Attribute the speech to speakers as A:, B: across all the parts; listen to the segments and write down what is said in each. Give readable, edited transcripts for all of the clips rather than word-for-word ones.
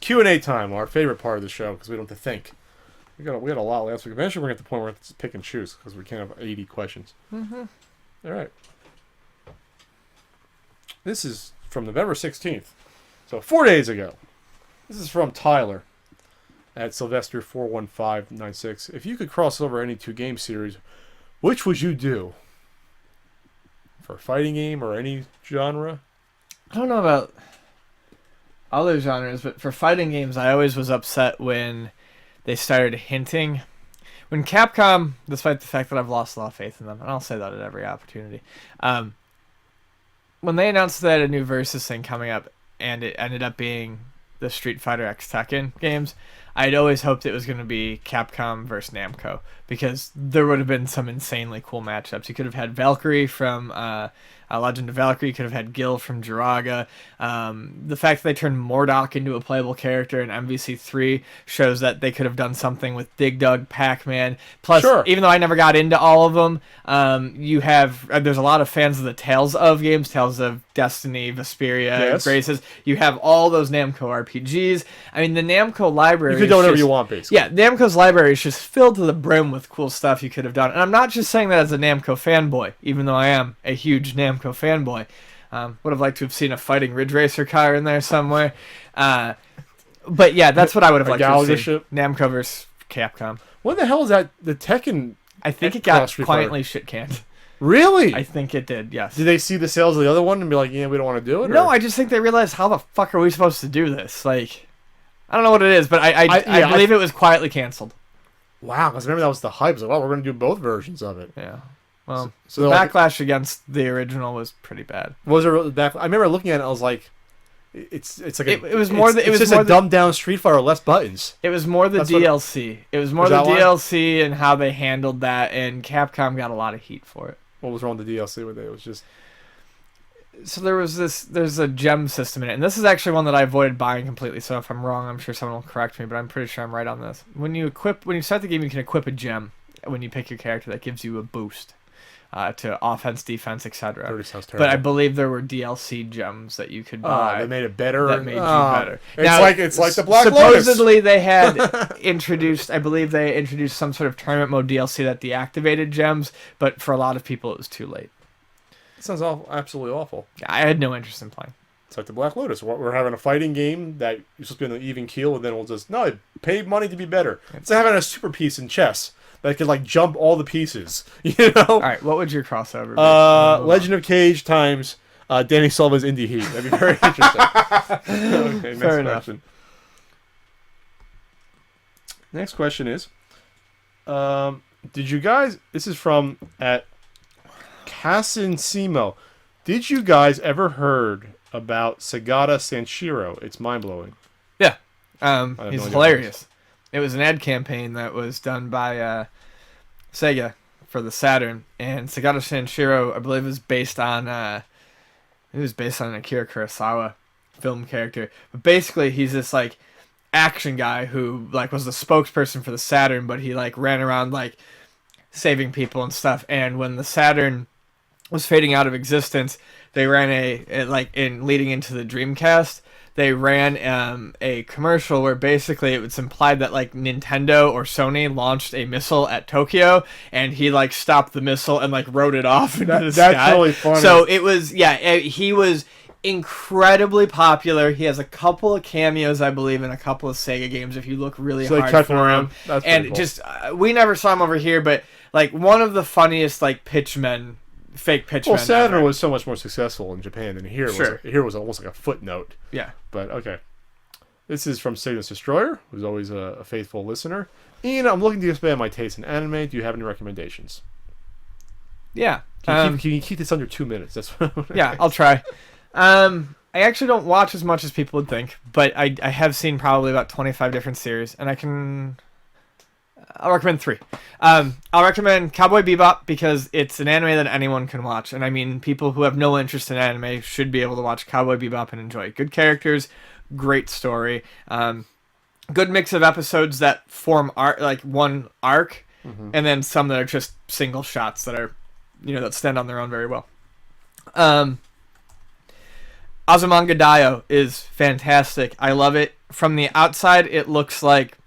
A: Q&A time, our favorite part of the show, because we don't have to think. We got a lot last week. Eventually, we're going to get to the point where we have to pick and choose, because we can't have 80 questions.
B: Mm-hmm.
A: All right. This is from November 16th. So 4 days ago. This is from Tyler at Sylvester41596. If you could cross over any two game series, which would you do? For a fighting game or any genre?
B: I don't know about other genres, but for fighting games, I always was upset when they started hinting. When Capcom, despite the fact that I've lost a lot of faith in them, and I'll say that at every opportunity, when they announced that a new Versus thing coming up, and it ended up being the Street Fighter X Tekken games, I'd always hoped it was going to be Capcom versus Namco, because there would have been some insanely cool matchups. You could have had Valkyrie from Legend of Valkyrie, you could have had Gil from Jiraga. The fact that they turned Mordok into a playable character in MVC3 shows that they could have done something with Dig Dug, Pac-Man. Plus, even though I never got into all of them, there's a lot of fans of the Tales of games, Tales of Destiny, Vesperia, Graces. You have all those Namco RPGs. I mean, the Namco library...
A: You could do whatever you want, basically.
B: Yeah, Namco's library is just filled to the brim with cool stuff you could have done. And I'm not just saying that as a Namco fanboy, even though I am a huge Namco fanboy. Would have liked to have seen a fighting Ridge Racer car in there somewhere. But yeah, that's what I would have liked to have seen. Namco versus Capcom.
A: What the hell is that? The Tekken...
B: I think it got quietly shit-canned.
A: Really?
B: I think it did, yes.
A: Did they see the sales of the other one and be like, yeah, we don't want to do it?
B: No, I just think they realized, how the fuck are we supposed to do this? Like, I don't know what it is, but I believe it was quietly canceled.
A: Wow, because remember that was the hype. It was like, well, we're going to do both versions of it.
B: Yeah. Well,
A: so
B: the backlash against the original was pretty bad.
A: Was there backlash? I remember looking at it, I was like, it's like
B: it was more. It was
A: just
B: more
A: a dumbed down Street Fighter, less buttons.
B: It was more the DLC. It was more the DLC and how they handled that, and Capcom got a lot of heat for it.
A: What was wrong with the DLC with it? It was just...
B: So there's a gem system in it, and this is actually one that I avoided buying completely, so if I'm wrong, I'm sure someone will correct me, but I'm pretty sure I'm right on this. When you start the game, you can equip a gem when you pick your character that gives you a boost to offense, defense, etc. But I believe there were DLC gems that you could buy.
A: That made it better?
B: That made you better.
A: It's like the Black Lotus.
B: Supposedly they had introduced, I believe they introduced some sort of tournament mode DLC that deactivated gems, but for a lot of people it was too late.
A: It sounds absolutely awful.
B: I had no interest in playing.
A: It's like the Black Lotus. We're having a fighting game that you're supposed to be on an even keel, and then we'll just... No, pay money to be better. It's like having a super piece in chess that could, like, jump all the pieces. You know? All
B: right, what would your crossover be?
A: Legend of Cage times Danny Sullivan's Indie Heat. That'd be very interesting. Okay,
B: Fair enough.
A: Question. Next question is, did you guys... This is from at Casinsimo. Did you guys ever heard about Segata Sanshiro? It's mind-blowing.
B: Yeah. He's hilarious. It was an ad campaign that was done by Sega for the Saturn, and Segata Sanshiro, I believe, was based on an Akira Kurosawa film character. But basically, he's this like action guy who like was the spokesperson for the Saturn, but he like ran around like saving people and stuff. And when the Saturn was fading out of existence, they ran leading into the Dreamcast. They ran a commercial where basically it was implied that like Nintendo or Sony launched a missile at Tokyo, and he like stopped the missile and like rode it off into the sky.
A: That's really funny.
B: So it was, he was incredibly popular. He has a couple of cameos, I believe, in a couple of Sega games if you look really hard for him.
A: That's
B: and
A: cool.
B: Just we never saw him over here, but like one of the funniest like fake pitchmen.
A: Well, Saturn was so much more successful in Japan than here.
B: Sure.
A: Here was almost like a footnote.
B: Yeah.
A: But, okay. This is from Cygnus Destroyer, who's always a faithful listener. Ian, I'm looking to expand my taste in anime. Do you have any recommendations?
B: Yeah.
A: Can you keep this under 2 minutes? That's
B: Yeah, I'll try. I actually don't watch as much as people would think, but I have seen probably about 25 different series, and I'll recommend 3. I'll recommend Cowboy Bebop because it's an anime that anyone can watch. And I mean, people who have no interest in anime should be able to watch Cowboy Bebop and enjoy it. Good characters, great story, good mix of episodes that form one arc, and then some that are just single shots that are, that stand on their own very well. Azumanga Daioh is fantastic. I love it. From the outside, it looks like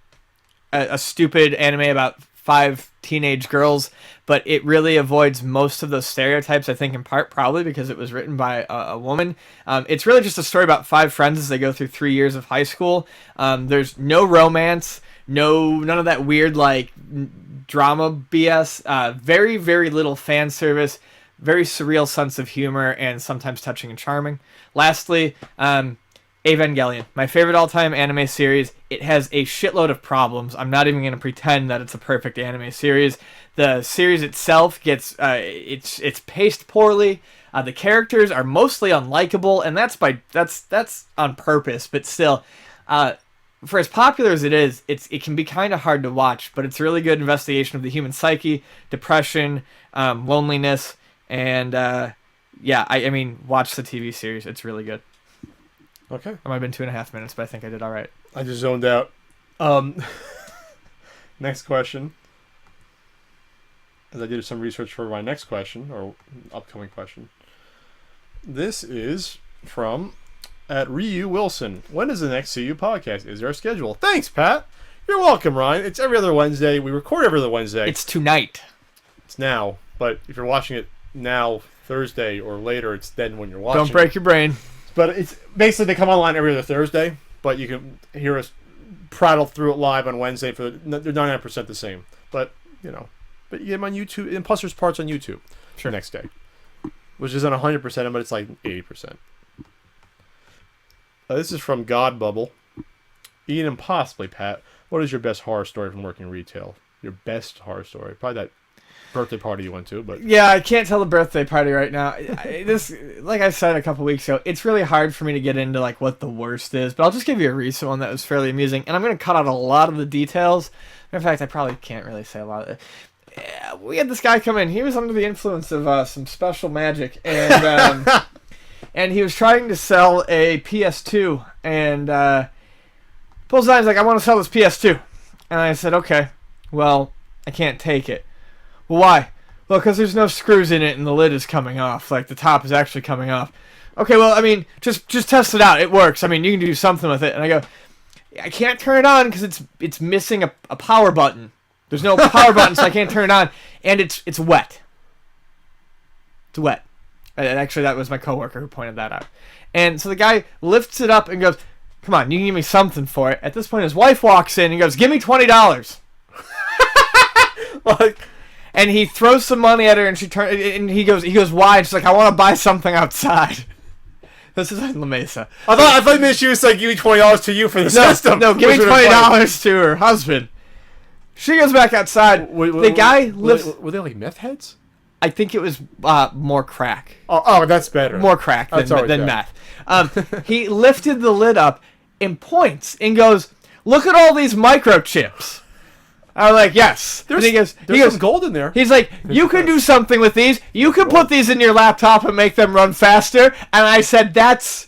B: a stupid anime about 5 teenage girls, but it really avoids most of those stereotypes, I think in part probably because it was written by a woman. It's really just a story about 5 friends as they go through 3 years of high school. There's no romance, none of that weird like drama BS. Very, very little fan service, very surreal sense of humor, and sometimes touching and charming. Lastly, Evangelion, my favorite all-time anime series. It has a shitload of problems. I'm not even going to pretend that it's a perfect anime series. The series itself gets it's paced poorly. The characters are mostly unlikable, and that's on purpose. But still, for as popular as it is, it can be kind of hard to watch. But it's a really good investigation of the human psyche, depression, loneliness, and yeah. I mean, watch the TV series. It's really good.
A: Okay.
B: I might have been 2.5 minutes, but I think I did all right.
A: I just zoned out. Next question. As I did some research for my next question, or upcoming question. This is from at Ryu Wilson. When is the next CU podcast? Is there a schedule? Thanks, Pat. You're welcome, Ryan. It's every other Wednesday. We record every other Wednesday.
B: It's tonight.
A: It's now. But if you're watching it now, Thursday, or later, it's then when you're watching.
B: Don't break your brain.
A: But it's basically they come online every other Thursday, but you can hear us prattle through it live on Wednesday. They're 99% the same, but you get them on YouTube, and plus there's parts on YouTube.
B: Sure.
A: Next day, which isn't 100%, but it's like 80%. This is from God Bubble. Ian and possibly Pat. What is your best horror story from working retail? Your best horror story? Probably that birthday party you went to, but
B: yeah, I can't tell the birthday party right now. This, like I said a couple weeks ago, it's really hard for me to get into like what the worst is, but I'll just give you a recent one that was fairly amusing, and I'm going to cut out a lot of the details. In fact, I probably can't really say a lot of it. We had this guy come in. He was under the influence of some special magic, and and he was trying to sell a PS2, and pulls out, he's like, I want to sell this PS2. And I said, okay, well, I can't take it. Well, why? Well, because there's no screws in it and the lid is coming off. Like, the top is actually coming off. Okay, well, I mean, just test it out. It works. I mean, you can do something with it. And I go, I can't turn it on because it's missing a power button. There's no power button, so I can't turn it on. And it's wet. It's wet. And actually, that was my coworker who pointed that out. And so the guy lifts it up and goes, come on, you can give me something for it. At this point, his wife walks in and goes, give me $20. Like... And he throws some money at her, and he goes, why? And she's like, I want to buy something outside. This is in La Mesa.
A: I thought she was like, give me $20 to you for the system.
B: No, give me $20 to her husband. She goes back outside. The guy lifts...
A: Were they like meth heads?
B: I think it was more crack.
A: Oh, that's better.
B: More crack than meth. He lifted the lid up and points and goes, look at all these microchips. I was like, yes. He goes,
A: some gold in there.
B: He's like, you can do something with these. You can put these in your laptop and make them run faster. And I said, that's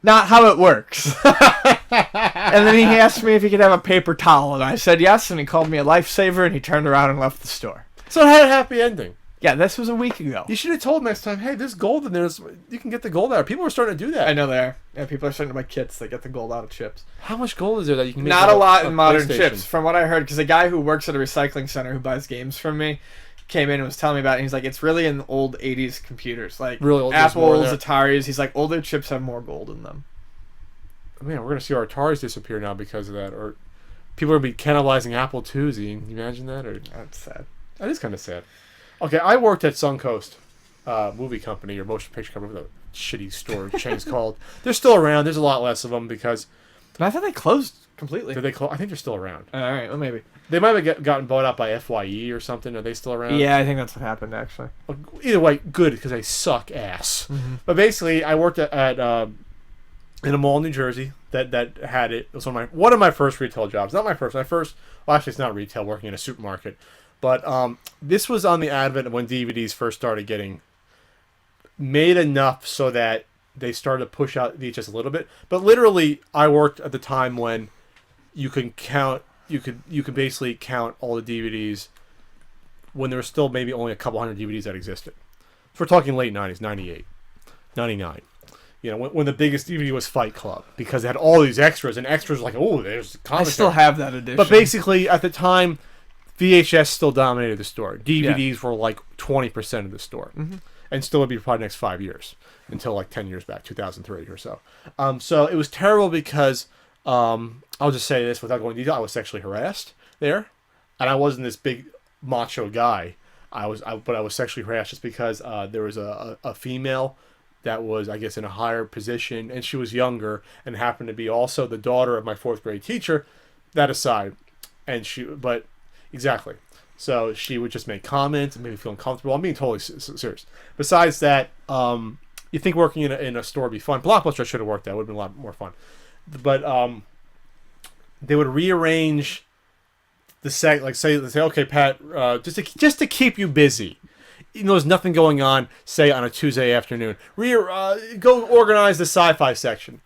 B: not how it works. And then he asked me if he could have a paper towel. And I said yes. And he called me a lifesaver. And he turned around and left the store.
A: So it had a happy ending.
B: Yeah, this was a week ago.
A: You should have told next time, hey, there's gold in there. You can get the gold out. People are starting to do that.
B: I know they are. Yeah, people are starting to buy kits that get the gold out of chips.
A: How much gold is there that you can make?
B: Not a lot in modern chips, from what I heard, because a guy who works at a recycling center who buys games from me came in and was telling me about it, and he's like, it's really in old 80s computers. Like, really old, Apples, Ataris. He's like, older chips have more gold in them.
A: Man, we're going to see our Ataris disappear now because of that. Or people are going to be cannibalizing Apple IIs. Can you imagine that? Or
B: that's sad.
A: That is kind of sad. Okay, I worked at Suncoast movie company or motion picture company, what the shitty store chain's called. They're still around. There's a lot less of them because...
B: But I thought they closed completely.
A: Did they close? I think they're still around.
B: All right, well, maybe.
A: They might have gotten bought out by FYE or something. Are they still around?
B: Yeah, I think that's what happened, actually.
A: Either way, good, because they suck ass. Mm-hmm. But basically, I worked at in a mall in New Jersey that had it. It was one of my first retail jobs. Not my first. Well, actually, it's not retail, working in a supermarket. But this was on the advent of when DVDs first started getting made enough so that they started to push out VHS a little bit. But literally, I worked at the time when you could basically count all the DVDs when there was still maybe only a couple hundred DVDs that existed. So we're talking late 90s, 98, 99. You know, when the biggest DVD was Fight Club, because it had all these extras, and extras like, oh, there's commentary.
B: I still have that edition.
A: But basically, at the time, VHS still dominated the store. DVDs were like 20% of the store. And still would be probably the next 5 years, until like 10 years back, 2003 or so. So it was terrible because, I'll just say this without going into detail, I was sexually harassed there. And I wasn't this big macho guy. But I was sexually harassed just because there was a female that was, I guess, in a higher position, and she was younger, and happened to be also the daughter of my 4th grade teacher. That aside, exactly. So she would just make comments and make me feel uncomfortable. I'm being totally serious. Besides that, you think working in a store would be fun. Blockbuster I should have worked at. It would have been a lot more fun. But they would rearrange the say, okay, Pat, just to keep you busy. You know, there's nothing going on, say, on a Tuesday afternoon. Go organize the sci-fi section.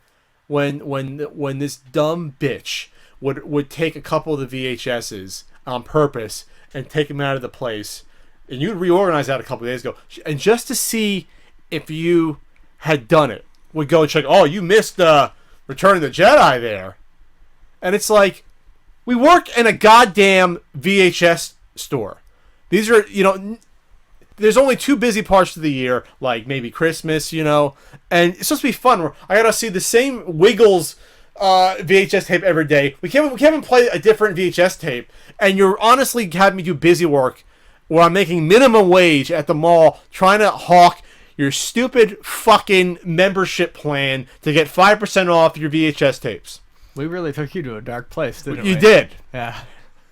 A: When this dumb bitch would take a couple of the VHSs on purpose and take them out of the place, and you'd reorganize that a couple of days ago, and just to see if you had done it, would go and check, oh, you missed Return of the Jedi there. And it's like, we work in a goddamn VHS store. These are, you know, there's only 2 busy parts of the year, like maybe Christmas, you know, and it's supposed to be fun. I gotta see the same Wiggles VHS tape every day. We can't even play a different VHS tape, and you're honestly having me do busy work where I'm making minimum wage at the mall trying to hawk your stupid fucking membership plan to get 5% off your VHS tapes.
B: We really took you to a dark place, didn't we?
A: You did.
B: Yeah.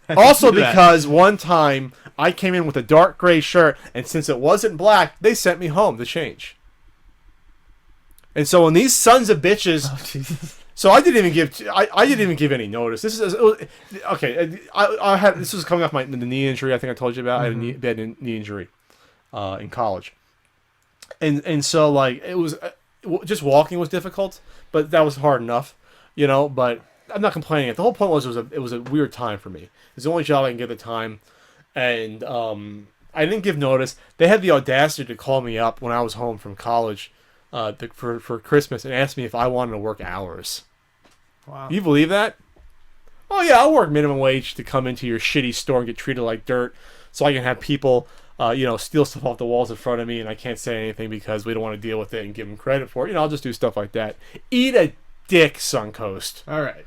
A: Also because one time I came in with a dark gray shirt, and since it wasn't black, they sent me home to change. And so when these sons of bitches...
B: Oh, Jesus.
A: So I didn't even give any notice. This is okay. I had this was coming off the knee injury. I think I told you about. I had a bad knee injury in college, and so like it was just walking was difficult, but that was hard enough, you know. But I'm not complaining. The whole point was it was a weird time for me. It's the only job I can get at the time, and I didn't give notice. They had the audacity to call me up when I was home from college. For Christmas, and asked me if I wanted to work hours.
B: Wow.
A: You believe that? Oh yeah, I'll work minimum wage to come into your shitty store and get treated like dirt, so I can have people, steal stuff off the walls in front of me, and I can't say anything because we don't want to deal with it and give them credit for it. You know, I'll just do stuff like that. Eat a dick, Suncoast.
B: All right.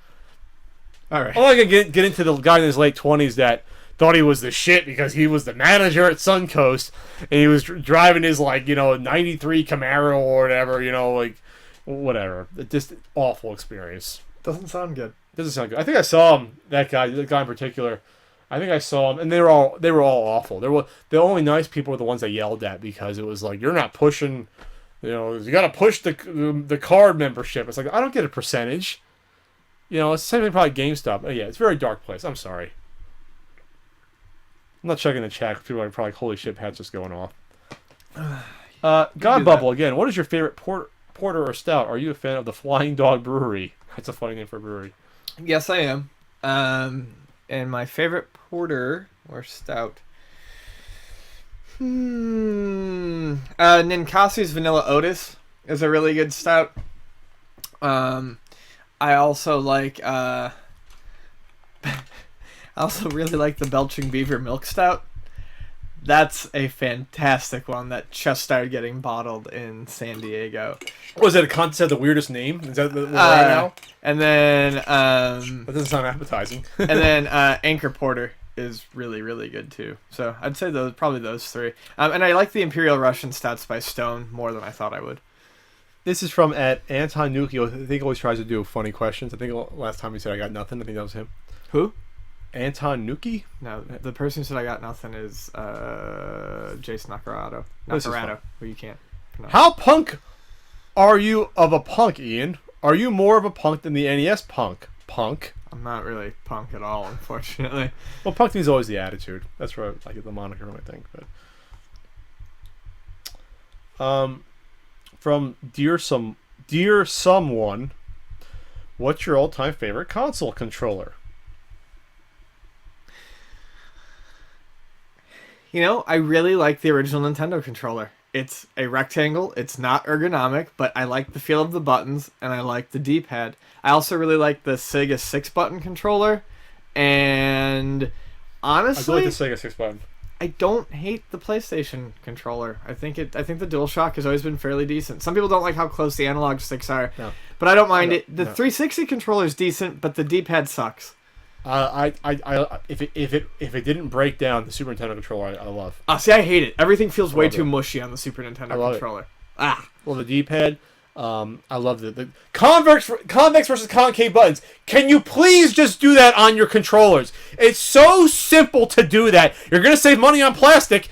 A: Oh, I can get into the guy in his late 20s that thought he was the shit because he was the manager at Suncoast, and he was driving his, 93 Camaro or whatever, whatever. Just awful experience.
B: Doesn't sound good.
A: Doesn't sound good. I think I saw him, the guy in particular. I think I saw him, and they were all awful. The only nice people were the ones I yelled at because it was like, you're not pushing, you got to push the card membership. It's like, I don't get a percentage. It's the same thing probably GameStop. Oh, yeah, it's a very dark place. I'm sorry. I'm not checking the chat. People are probably like, holy shit, Pat's just going off. God Bubble, again, what is your favorite porter or stout? Are you a fan of the Flying Dog Brewery? That's a funny name for a brewery.
B: Yes, I am. And my favorite porter or stout. Ninkasi's Vanilla Otis is a really good stout. I also like... I also really like the Belching Beaver Milk Stout. That's a fantastic one that just started getting bottled in San Diego.
A: Was it a contest of the weirdest name? Is that the right now?
B: And then...
A: that doesn't sound appetizing.
B: And then Anchor Porter is really, really good too. So I'd say probably those 3. And I like the Imperial Russian Stouts by Stone more than I thought I would.
A: This is from at Anton Nuki. I think he always tries to do funny questions. I think last time he said I got nothing. I think that was him.
B: Who?
A: Anton Nuki?
B: No, the person who said I got nothing is Jason Nacarado, who you can't pronounce.
A: How punk are you of a punk, Ian? Are you more of a punk than the NES punk? Punk?
B: I'm not really punk at all, unfortunately.
A: Well, punk is always the attitude. That's where I get the moniker, I think. But from Dear Someone, what's your all-time favorite console controller?
B: I really like the original Nintendo controller. It's a rectangle. It's not ergonomic, but I like the feel of the buttons, and I like the D-pad. I also really like the Sega 6-button controller, and honestly,
A: I do like the Sega 6-button.
B: I don't hate the PlayStation controller. I think the DualShock has always been fairly decent. Some people don't like how close the analog sticks are, but I don't mind it. The 360 controller is decent, but the D-pad sucks.
A: If it didn't break down, the Super Nintendo controller I love.
B: See, I hate it. Everything feels way too mushy on the Super Nintendo controller.
A: Well, the D-pad, I love the convex versus concave buttons. Can you please just do that on your controllers? It's so simple to do that. You're gonna save money on plastic.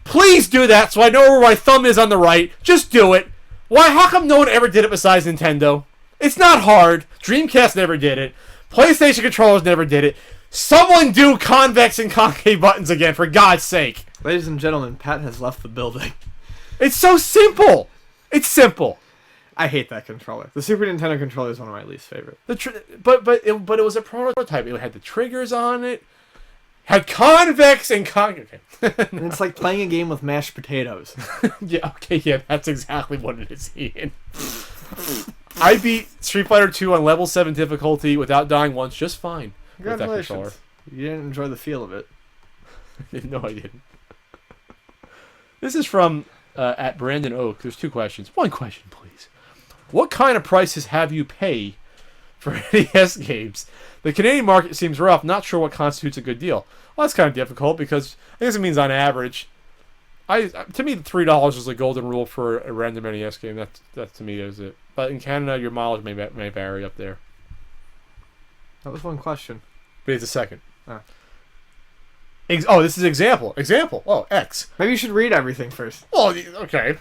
A: Please do that so I know where my thumb is on the right. Just do it. Why? How come no one ever did it besides Nintendo? It's not hard. Dreamcast never did it. PlayStation controllers never did it. Someone do convex and concave buttons again, for God's sake.
B: Ladies and gentlemen, Pat has left the building.
A: It's so simple. It's simple.
B: I hate that controller. The Super Nintendo controller is one of my least favorite.
A: But it was a prototype. It had the triggers on it. Had convex and concave.
B: And it's like playing a game with mashed potatoes.
A: Yeah, that's exactly what it is, Ian. I beat Street Fighter 2 on level 7 difficulty without dying once, just fine.
B: Congratulations. You didn't enjoy the feel of it.
A: No, I didn't. This is from at Brandon Oak. There's 2 questions. 1 question, please. What kind of prices have you pay for NES games? The Canadian market seems rough. Not sure what constitutes a good deal. Well, that's kind of difficult because I guess it means on average. To me, $3 is the golden rule for a random NES game. That to me is it. But in Canada, your mileage may vary up there.
B: That was 1 question.
A: But it's a second. This is example. Example. Oh, X.
B: Maybe you should read everything first.
A: Well, okay.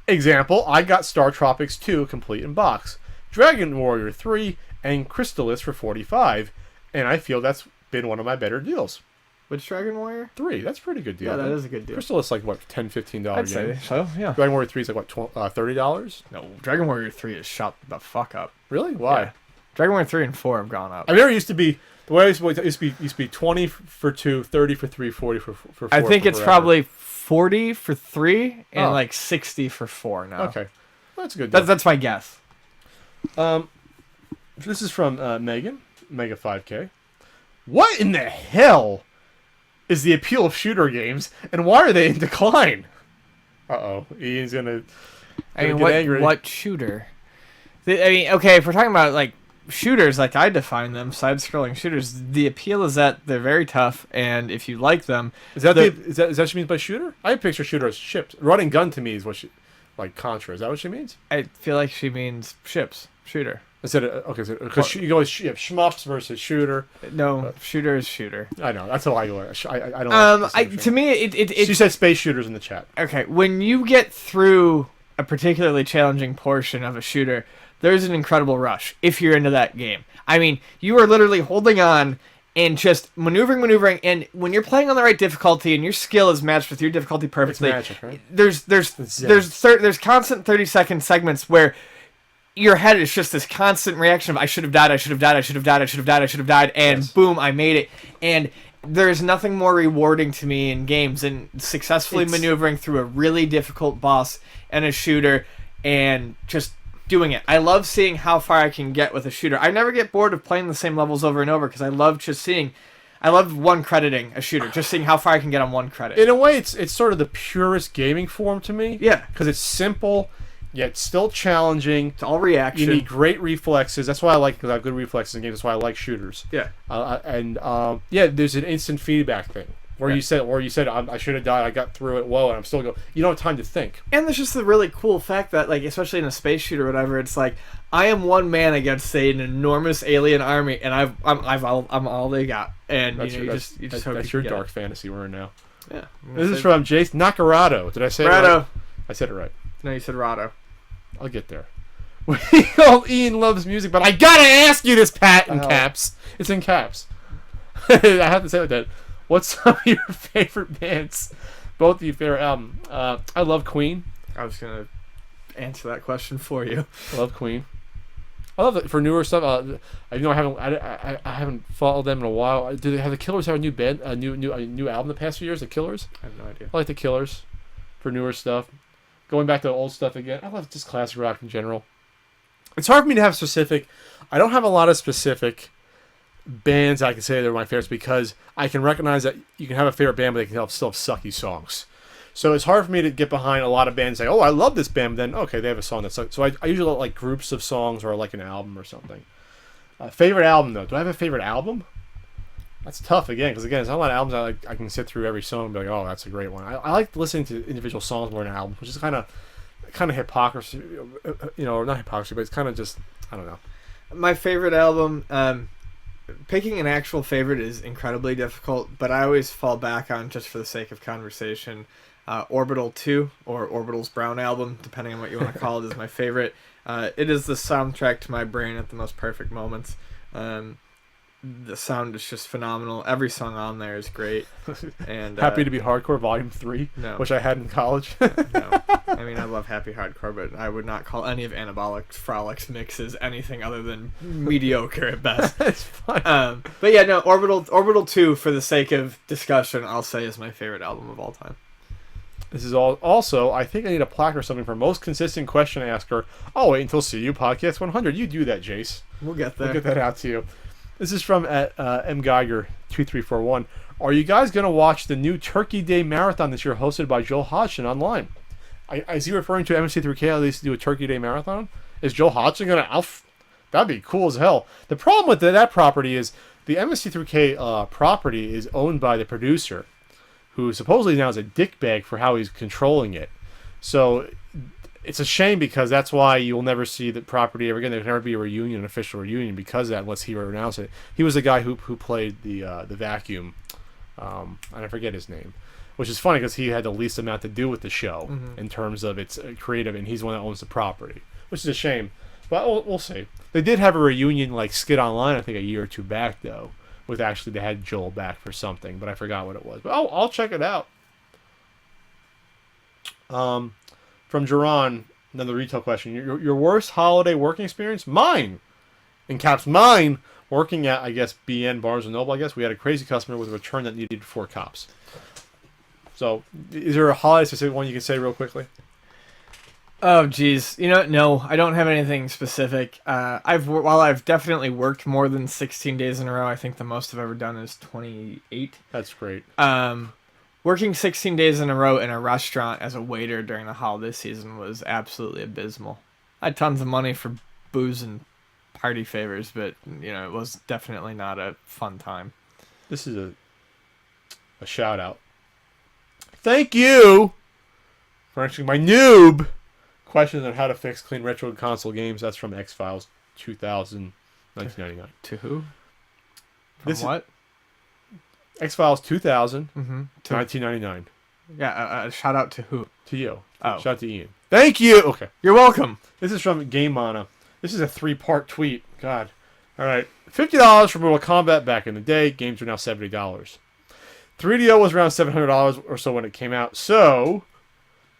A: Example, I got Star Tropics 2 complete in box, Dragon Warrior 3, and Crystalis for $45, and I feel that's been one of my better deals.
B: Which Dragon Warrior?
A: 3. That's a pretty good deal.
B: Yeah, that is a good deal.
A: Crystalis like what, $10, $15
B: I'd say so, yeah.
A: Dragon Warrior 3 is like what, $30?
B: No, Dragon Warrior 3 is shot the fuck up.
A: Really? Why?
B: Yeah. Dragon Warrior 3 and 4 have gone up.
A: I mean, it used to be the way it used to be 20 for 2, 30 for 3, 40 for 4.
B: I think it's probably 40 for 3 and like 60 for 4 now.
A: Okay, well, that's a good deal.
B: That's my guess.
A: This is from Megan, Mega 5K. What in the hell is the appeal of shooter games, and why are they in decline? Ian's gonna get angry.
B: What shooter? Okay, if we're talking about like shooters, like I define them, side-scrolling shooters, the appeal is that they're very tough, and if you like them,
A: is that what she means by shooter? I picture shooter as ships. Running gun to me is what she, like Contra. Is that what she means?
B: I feel like she means ships. Shooter.
A: Instead of because you go shmups versus shooter.
B: No, shooter is shooter.
A: I know that's how I go. I don't.
B: To me, it.
A: She said space shooters in the chat.
B: Okay, when you get through a particularly challenging portion of a shooter, there's an incredible rush if you're into that game. I mean, you are literally holding on and just maneuvering, and when you're playing on the right difficulty and your skill is matched with your difficulty perfectly,
A: it's magic, right?
B: There's constant 30-second segments where your head is just this constant reaction of I should have died, and boom, I made it. And there's nothing more rewarding to me in games than successfully maneuvering through a really difficult boss and a shooter and just doing it. I love seeing how far I can get with a shooter. I never get bored of playing the same levels over and over because I love one crediting a shooter, just seeing how far I can get on one credit.
A: In a way, it's sort of the purest gaming form to me.
B: Yeah.
A: Because it's simple, yet still challenging.
B: It's all reaction.
A: You need great reflexes. That's why I like, because I have good reflexes in games. That's why I like shooters.
B: Yeah.
A: There's an instant feedback thing. Where you said I should have died, I got through it, whoa, and I'm still going. You don't have time to think.
B: And there's just the really cool fact that, like, especially in a space shooter or whatever, it's like I am one man against, say, an enormous alien army, and I'm all they got. And
A: that's your dark fantasy we're in now.
B: Yeah.
A: This is from Jace Nakarado. Did I say it right? I said it right.
B: No, you said Rado.
A: I'll get there. Ian loves music, but I gotta ask you this, Pat, in caps. It's in caps. I have to say it like that. What's some of your favorite bands? Both of your favorite album. I love Queen.
B: I was gonna answer that question for you.
A: I love Queen. I love it for newer stuff. I haven't followed them in a while. Do they have the Killers have a new band, a new album the past few years? The Killers.
B: I have no idea.
A: I like the Killers. for newer stuff. Going back to old stuff again, I love just classic rock in general. It's hard for me to have specific. I don't have a lot of specific bands I can say they're my favorites because I can recognize that you can have a favorite band, but they can still have sucky songs. So it's hard for me to get behind a lot of bands and say, oh, I love this band, but then, okay, they have a song that sucks. So I usually like groups of songs or like an album or something. Favorite album, though. Do I have a favorite album? That's tough, again, because, again, there's not a lot of albums I can sit through every song and be like, oh, that's a great one. I like listening to individual songs more than albums, which is kind of hypocrisy, or not hypocrisy, but it's kind of just, I don't know.
B: My favorite album, picking an actual favorite is incredibly difficult, but I always fall back on, just for the sake of conversation, Orbital 2, or Orbital's Brown Album, depending on what you want to call it, is my favorite. It is the soundtrack to my brain at the most perfect moments. The sound is just phenomenal. Every song on there is great. And
A: Happy to Be Hardcore Volume 3,
B: no.
A: Which I had in college.
B: No. I mean, I love Happy Hardcore, but I would not call any of Anabolic Frolic's mixes anything other than mediocre at best.
A: It's fine.
B: But yeah, no, Orbital 2, for the sake of discussion, I'll say is my favorite album of all time.
A: This is also, I think I need a plaque or something for most consistent question asker. I'll wait until See You Podcast 100. You do that, Jace.
B: We'll get there.
A: We'll get that out to you. This is from M. Geiger 2341. Are you guys going to watch the new Turkey Day Marathon this year hosted by Joel Hodgson online? Is he referring to MC3K at least to do a Turkey Day Marathon? Is Joel Hodgson going to... That'd be cool as hell. The problem with that property is the MC3K property is owned by the producer, who supposedly now is a dickbag for how he's controlling it. So it's a shame because that's why you'll never see the property ever again. There'll never be a reunion, an official reunion, because of that, unless he were to announce it. He was the guy who played the Vacuum. I forget his name. Which is funny because he had the least amount to do with the show in terms of its creative, and he's the one that owns the property, which is a shame. But we'll see. They did have a reunion like skit online, I think, a year or two back, though. With actually, they had Joel back for something, but I forgot what it was. But I'll check it out. From Jerron, another retail question. Your worst holiday working experience? Mine! In caps, mine! Working at, I guess, BN Barnes & Noble, I guess. We had a crazy customer with a return that needed 4 cops. So, is there a holiday specific one you can say real quickly?
B: Oh, geez. No, I don't have anything specific. While I've definitely worked more than 16 days in a row, I think the most I've ever done is 28.
A: That's great.
B: Working 16 days in a row in a restaurant as a waiter during the holiday season was absolutely abysmal. I had tons of money for booze and party favors, but, it was definitely not a fun time.
A: This is a shout out. Thank you for answering my noob questions on how to fix clean retro console games. That's from X-Files 2000, 1999.
B: To who? From
A: This
B: what?
A: X-Files 2000,
B: 1999. Yeah, shout out to who?
A: To you.
B: Oh.
A: Shout out to Ian. Thank you! Okay.
B: You're welcome.
A: This is from Game Mana. This is a 3-part tweet. God. Alright. $50 for Mortal Kombat back in the day. Games are now $70. 3DO was around $700 or so when it came out. So,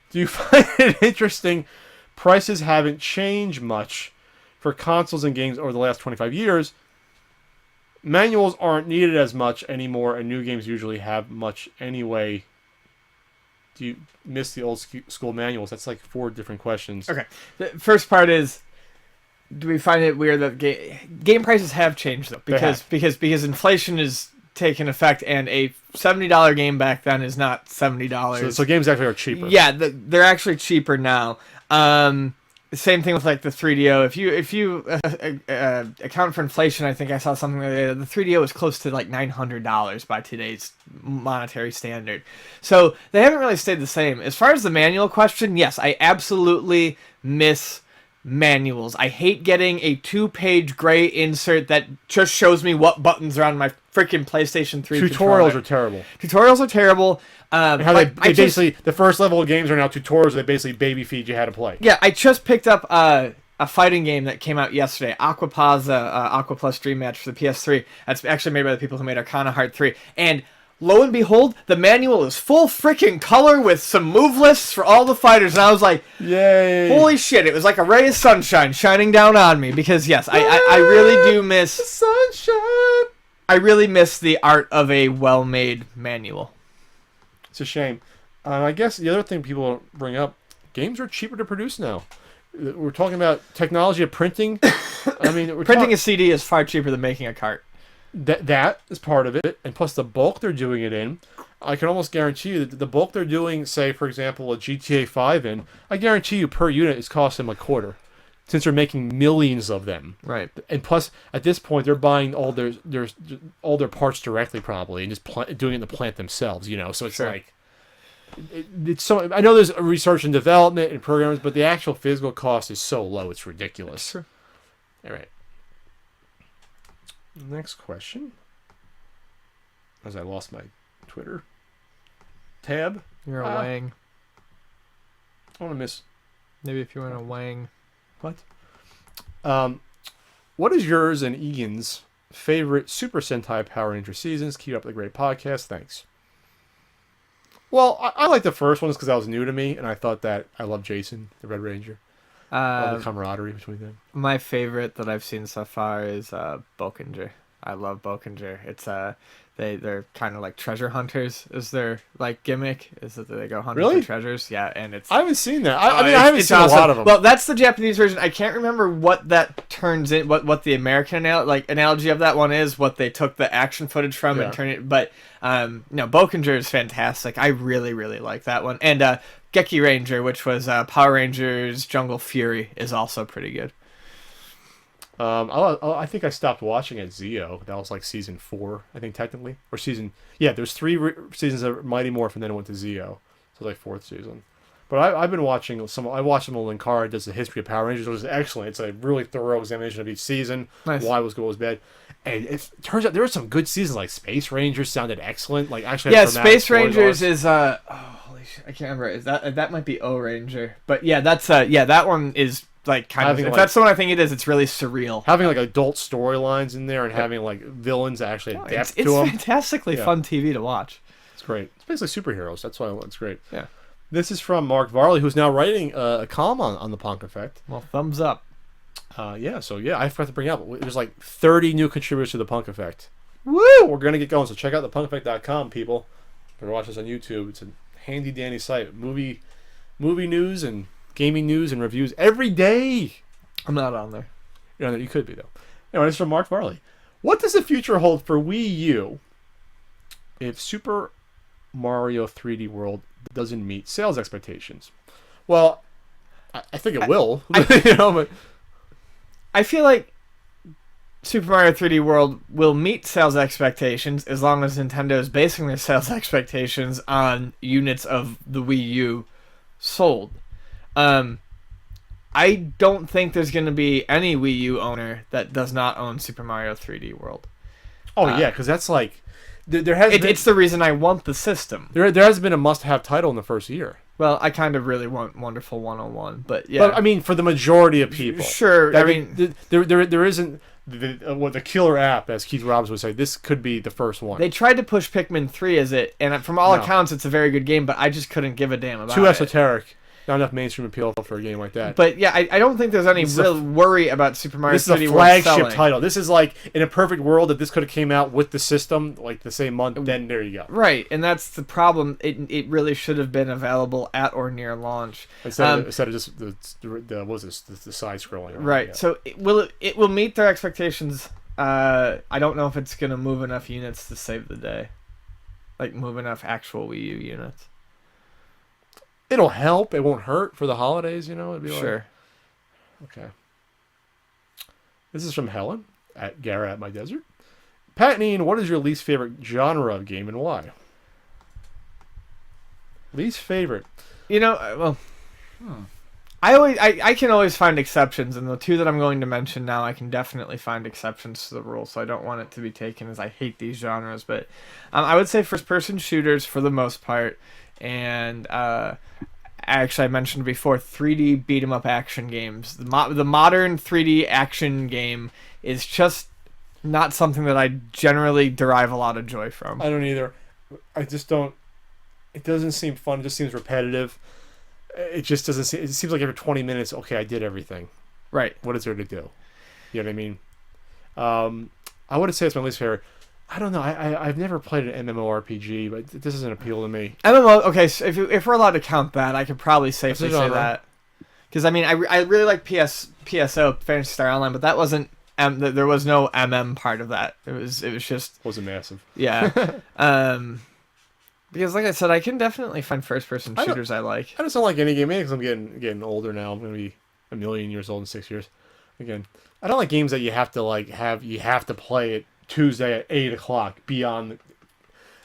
A: do you find it interesting prices haven't changed much for consoles and games over the last 25 years? Manuals aren't needed as much anymore, and new games usually have much anyway. Do you miss the old school manuals? That's like 4 different questions.
B: Okay. The first part is, do we find it weird that game prices have changed, though? Because inflation is taking effect, and a $70 game back then is not $70.
A: So games actually are cheaper.
B: Yeah, they're actually cheaper now. Same thing with like the 3DO. If you account for inflation, I think I saw something the other day. The 3DO is close to like $900 by today's monetary standard. So they haven't really stayed the same. As far as the manual question, yes, I absolutely miss manuals. I hate getting a 2-page gray insert that just shows me what buttons are on my freaking PlayStation 3
A: Tutorials are terrible.
B: Tutorials are terrible.
A: How they basically, the first level of games are now tutorials. They basically baby feed you how to play.
B: Yeah, I just picked up a fighting game that came out yesterday, Aqua Plus Dream Match for the PS3. That's actually made by the people who made Arcana Heart 3. And lo and behold, the manual is full freaking color with some move lists for all the fighters. And I was like,
A: yay.
B: Holy shit, it was like a ray of sunshine shining down on me. Because yes, I really do miss...
A: The sunshine!
B: I really miss the art of a well-made manual.
A: It's a shame. I guess the other thing people bring up, games are cheaper to produce now. We're talking about technology of printing. I mean,
B: printing a CD is far cheaper than making a cart.
A: That is part of it, and plus the bulk they're doing it in. I can almost guarantee you that the bulk they're doing, say for example a GTA 5 in, I guarantee you per unit is costing them a quarter, since they're making millions of them.
B: Right.
A: And plus at this point they're buying all their parts directly probably and just doing it in the plant themselves. So it's
B: sure.
A: like. It's so. I know there's research and development and programs, but the actual physical cost is so low, it's ridiculous.
B: Sure.
A: All right. Next question. As I lost my Twitter tab.
B: You're a Wang.
A: I want to miss.
B: Maybe if you want a Wang.
A: What? What is yours and Egan's favorite Super Sentai Power Ranger seasons? Keep up the great podcast. Thanks. Well, I like the first ones because that was new to me, and I thought that I love Jason, the Red Ranger. All the camaraderie between them.
B: My favorite that I've seen so far is Bokinger. I love Bokinger. It's they're kind of like treasure hunters. Is their like gimmick? Is that they go hunting for treasures? Yeah, and it's.
A: I haven't seen that. I mean, I haven't seen awesome. A lot of them.
B: Well, that's the Japanese version. I can't remember what that turns in. What the American analogy of that one is. What they took the action footage from and turned it. But Bokinger is fantastic. I really like that one. And Geki Ranger, which was Power Rangers Jungle Fury, is also pretty good.
A: I think I stopped watching at Zeo. That was like season 4, I think technically, or season. Yeah, there's 3 seasons of Mighty Morphin, and then it went to Zeo, so like 4th season. But I've been watching some. I watched some of Linkara does the history of Power Rangers, which is excellent. It's a really thorough examination of each season,
B: nice.
A: Why was good, what was bad, and it turns out there were some good seasons. Like Space Rangers sounded excellent. Like actually,
B: Space Rangers is holy shit, I can't remember. Is that might be O Ranger, but yeah, that's that one is. Like kind of, if that's the one I think it is, it's really surreal.
A: Having like adult storylines in there and having like villains actually have depth to them.
B: It's fantastically fun TV to watch.
A: It's great. It's basically superheroes. That's why it's great.
B: Yeah.
A: This is from Mark Varley, who's now writing a column on the Punk Effect.
B: Well, thumbs up.
A: I forgot to bring up. There's like 30 new contributors to the Punk Effect. Woo! We're gonna get going. So check out thepunkeffect.com, people. Better watch us on YouTube. It's a handy dandy site. Movie news and gaming news and reviews every day.
B: I'm not on there.
A: You could be, though. Anyway, this is from Mark Varley. What does the future hold for Wii U if Super Mario 3D World doesn't meet sales expectations? Well, I think it will. But
B: I feel like Super Mario 3D World will meet sales expectations as long as Nintendo is basing their sales expectations on units of the Wii U sold. I don't think there's going to be any Wii U owner that does not own Super Mario 3D World.
A: Oh, yeah, because that's like... It's
B: the reason I want the system.
A: There hasn't been a must-have title in the first year.
B: Well, I kind of really want Wonderful 101, but yeah.
A: But, I mean, for the majority of people.
B: Sure, I mean...
A: There isn't... the killer app, as Keith Robbins would say, this could be the first one.
B: They tried to push Pikmin 3 as it, and from all accounts, it's a very good game, but I just couldn't give a damn about it.
A: Too esoteric. Not enough mainstream appeal for a game like that.
B: But yeah, I don't think there's any real worry about Super Mario 3D World.
A: This is a flagship title. This is like, in a perfect world, if this could have came out with the system, like the same month, then there you go.
B: Right, and that's the problem. It really should have been available at or near launch.
A: Instead of just the side scrolling.
B: Right, so it will meet their expectations. I don't know if it's going to move enough units to save the day. Like, move enough actual Wii U units.
A: It'll help. It won't hurt for the holidays, It'd be
B: sure.
A: Okay. This is from Helen at Gara at My Desert. Pat and Ian, what is your least favorite genre of game and why? Least favorite.
B: I can always find exceptions, and the 2 that I'm going to mention now, I can definitely find exceptions to the rule, so I don't want it to be taken as I hate these genres, but I would say first-person shooters for the most part, and actually I mentioned before 3D beat-em-up action games. The modern 3D action game is just not something that I generally derive a lot of joy from.
A: I don't either. I just don't. It doesn't seem fun. It just seems repetitive. It just doesn't seem. It seems like every 20 minutes, okay, I did everything.
B: Right.
A: What is there to do? You know what I mean? I wouldn't say it's my least favorite. I don't know. I've never played an MMORPG, but this doesn't appeal to me.
B: MMO. Okay, so if we're allowed to count that, I could probably safely say that. Because I mean, I really like PSO Fantasy Star Online, but that wasn't. There was no part of that. It was just.
A: Wasn't massive.
B: Yeah. Because like I said, I can definitely find first person shooters I like.
A: I just don't like any game, maybe because I'm getting older now. I'm gonna be a million years old in 6 years. Again, I don't like games that you have to play it Tuesday at 8:00 beyond.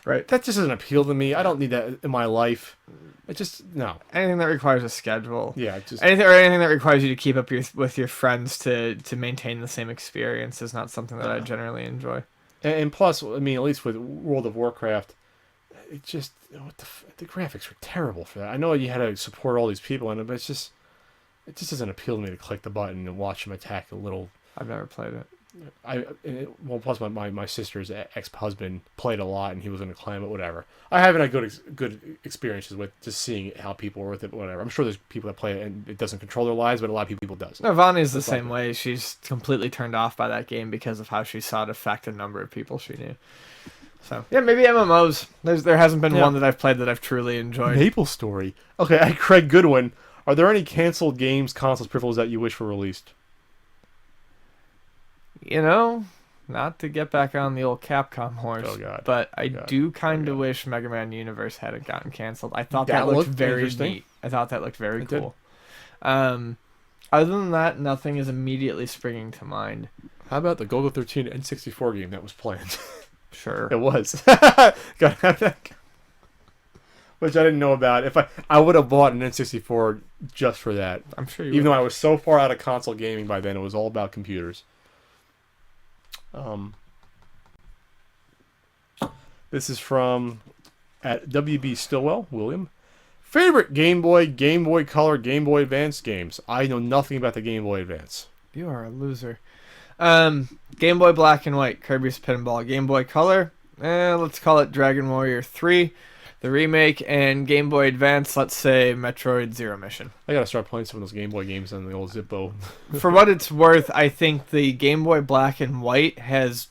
A: Right. That just doesn't appeal to me. I don't need that in my life. It just no.
B: Anything that requires a schedule.
A: Yeah. Just
B: anything that requires you to keep up with your friends to maintain the same experience is not something that I generally enjoy.
A: And plus, I mean, at least with World of Warcraft, it just the graphics were terrible for that. I know you had to support all these people in it, but it just doesn't appeal to me to click the button and watch them attack a little.
B: I've never played it.
A: Plus my sister's ex-husband played a lot, and he was going to claim it. Whatever. I haven't had good experiences with just seeing how people were with it. Whatever. I'm sure there's people that play it and it doesn't control their lives, but a lot of people does.
B: No, Vani's the same way. She's completely turned off by that game because of how she saw it affect a number of people she knew. So yeah, maybe MMOs. There hasn't been one that I've played that I've truly enjoyed.
A: Maple Story. Okay, Craig Goodwin. Are there any canceled games, consoles, peripherals that you wish were released?
B: You know, not to get back on the old Capcom horse, but I do kind of wish Mega Man Universe hadn't gotten canceled. I thought that looked very neat. I thought that looked very cool. Other than that, nothing is immediately springing to mind.
A: How about the Golgo 13 N64 game that was planned?
B: Sure.
A: It was. Gotta have that. Which I didn't know about. If I would have bought an N64 just for that.
B: I'm sure you
A: Even though I was so far out of console gaming by then, it was all about computers. This is from at WB Stillwell, William. Favorite Game Boy, Game Boy Color, Game Boy Advance games. I know nothing about the Game Boy Advance.
B: You are a loser. Game Boy Black and White, Kirby's Pinball. Game Boy Color, let's call it Dragon Warrior 3, the remake, and Game Boy Advance, let's say Metroid Zero Mission.
A: I gotta start playing some of those Game Boy games on the old Zippo.
B: For what it's worth, I think the Game Boy Black and White has,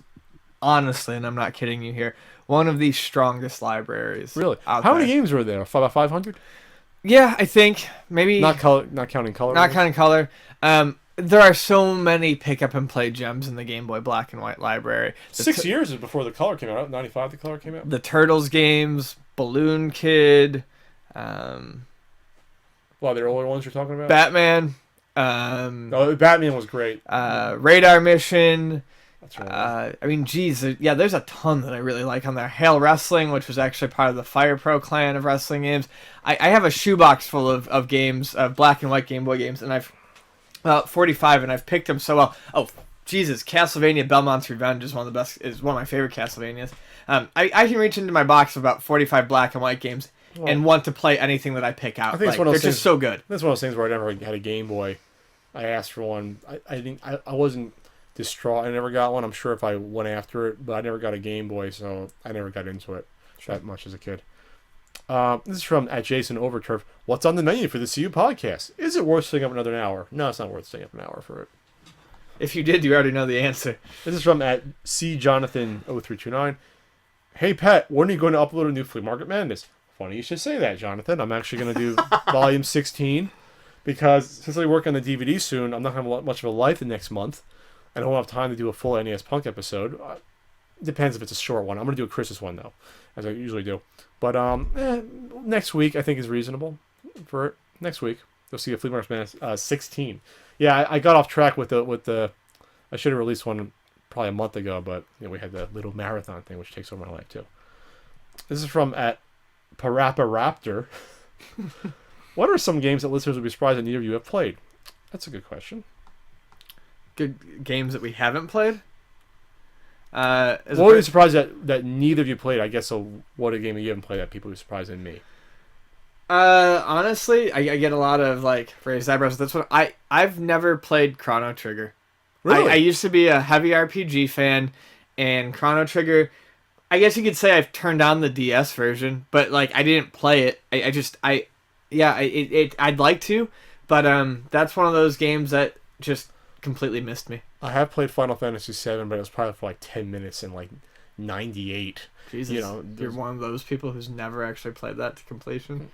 B: honestly, and I'm not kidding you here, one of the strongest libraries.
A: Really? How many games were there? About 500?
B: Yeah, I think maybe
A: not counting color.
B: Not counting color. There are so many pick up and play gems in the Game Boy Black and White library.
A: 6 years before the color came out. 95 the color came out.
B: The Turtles games, Balloon Kid,
A: Well, the older ones you're talking about?
B: Batman.
A: Batman was great.
B: Radar Mission.
A: That's right.
B: I mean, geez, there's a ton that I really like on there. Hail Wrestling, which was actually part of the Fire Pro clan of wrestling games. I have a shoebox full of games, black and white Game Boy games, and I've 45, and I've picked them so well. Oh, Jesus, Castlevania Belmont's Revenge is one of my favorite Castlevanias. I can reach into my box of about 45 black and white games and want to play anything that I pick out.
A: I think it's one of those
B: they're
A: things,
B: just so good.
A: That's one of those things where I never had a Game Boy. I asked for one. I wasn't distraught. I never got one. I'm sure if I went after it, but I never got a Game Boy, so I never got into it that much as a kid. This is from at Jason Overturf. What's on the menu for the CU podcast? Is it worth staying up another hour? No, it's not worth staying up an hour for it.
B: If you did, you already know the answer.
A: This is from at C Jonathan 0329. Hey Pat, when are you going to upload a new Flea Market Madness? Funny you should say that, Jonathan. I'm actually going to do volume 16 because since I work on the DVD soon, I'm not going to have much of a life the next month. I don't have time to do a full NES Punk episode. Depends if it's a short one. I'm going to do a Christmas one though, as I usually do. But next week I think is reasonable for it. Next week you'll see a Flea Market Madness 16. Yeah, I got off track with the. I should have released one probably a month ago, but we had the little marathon thing, which takes over my life too. This is from at Parappa Raptor. What are some games that listeners would be surprised that neither of you have played? That's a good question.
B: Good games that we haven't played?
A: What would you surprised that neither of you played? I guess so. What a game that you haven't played that people would be surprised in me?
B: Honestly, I get a lot of raised eyebrows. That's what I've never played Chrono Trigger.
A: Really?
B: I used to be a heavy RPG fan, and Chrono Trigger, I guess you could say I've turned on the DS version, but I didn't play it. I'd like to, but that's one of those games that just completely missed me.
A: I have played Final Fantasy VII, but it was probably for 10 minutes and 98.
B: Jesus, you're one of those people who's never actually played that to completion.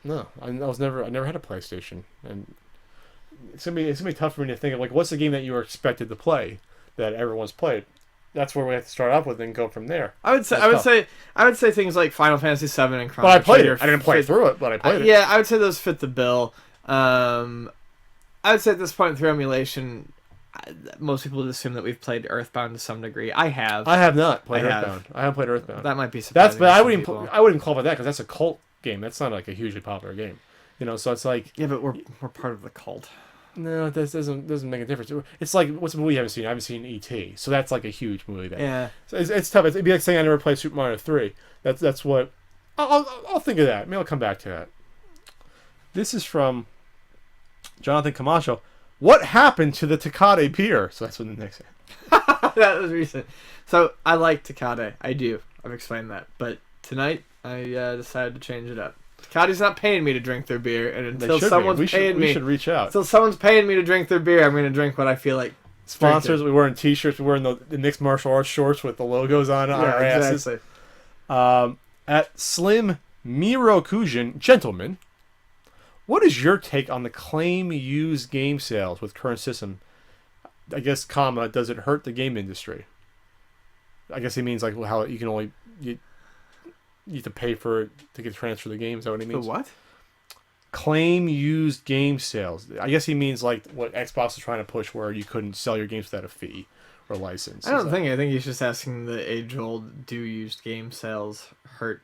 A: No, I never had a PlayStation, and it's gonna be tough for me to think of like what's the game that you were expected to play that everyone's played. That's where we have to start off with and go from there.
B: I would say things like Final Fantasy VII and Chrono
A: But I played
B: Trigger
A: it. I didn't play through it, but I played it.
B: Yeah, I would say those fit the bill. I would say at this point through emulation, most people would assume that we've played Earthbound to some degree. I have.
A: I have not played Earthbound. I haven't played Earthbound.
B: That might be surprising.
A: But I wouldn't qualify that because that's a cult game. That's not like a hugely popular game. So it's like
B: but we're part of the cult.
A: No, this doesn't make a difference. It's like what's a movie you haven't seen? I haven't seen E.T. So that's like a huge movie.
B: Yeah.
A: So it's tough. It'd be like saying I never played Super Mario 3. That's what I'll think of that. Maybe I'll come back to that. This is from Jonathan Camacho. What happened to the Tecate beer? So that's what the next.
B: That was recent. So I like Tecate. I do. I've explained that. But tonight I decided to change it up. Tecate's not paying me to drink their beer, and until someone's paying me,
A: we should reach out.
B: Until someone's paying me to drink their beer, I'm going to drink what I feel like.
A: Sponsors. We're wearing T-shirts. We're wearing the mixed martial arts shorts with the logos on our asses. Exactly. At Slim Mirokujin, gentlemen, what is your take on the claim used game sales with current system? I guess, does it hurt the game industry? I guess he means like how you can only you have to pay for it to get transfer the game. Is that what he means?
B: The what?
A: Claim used game sales. I guess he means like what Xbox is trying to push, where you couldn't sell your games without a fee or license.
B: I think he's just asking the age-old, do used game sales hurt